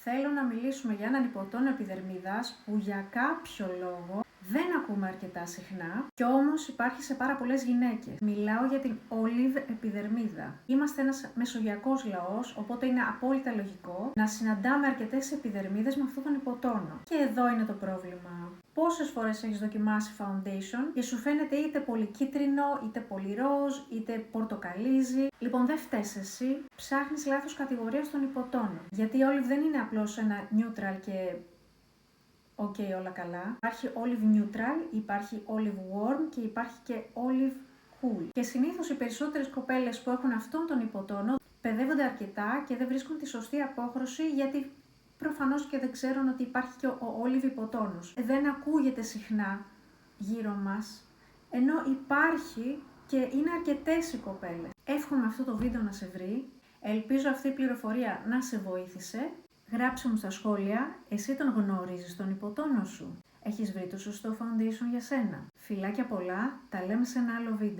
Θέλω να μιλήσουμε για έναν υποτόνο επιδερμίδας που για κάποιο λόγο δεν ακούμε αρκετά συχνά και όμως υπάρχει σε πάρα πολλές γυναίκες. Μιλάω για την olive επιδερμίδα. Είμαστε ένας μεσογειακός λαός, οπότε είναι απόλυτα λογικό να συναντάμε αρκετές επιδερμίδες με αυτόν τον υποτόνο. Και εδώ είναι το πρόβλημα. Πόσες φορές έχεις δοκιμάσει foundation και σου φαίνεται είτε πολύ κίτρινο, είτε πολύ ροζ, είτε πορτοκαλίζι? Λοιπόν, δεν φταίς εσύ, ψάχνεις λάθος κατηγορία στον υποτόνο. Γιατί η olive δεν είναι απλώς ένα neutral και οκ, όλα καλά. Υπάρχει olive neutral, υπάρχει olive warm και υπάρχει και olive cool. Και συνήθως οι περισσότερες κοπέλες που έχουν αυτόν τον υποτόνο παιδεύονται αρκετά και δεν βρίσκουν τη σωστή απόχρωση, γιατί προφανώς και δεν ξέρουν ότι υπάρχει και ο olive υποτόνος. Δεν ακούγεται συχνά γύρω μας, ενώ υπάρχει και είναι αρκετές οι κοπέλες. Εύχομαι αυτό το βίντεο να σε βρει, ελπίζω αυτή η πληροφορία να σε βοήθησε. Γράψε μου στα σχόλια, εσύ τον γνώριζεις τον υποτόνο σου? Έχεις βρει το σωστό foundation για σένα? Φιλάκια πολλά, τα λέμε σε ένα άλλο βίντεο.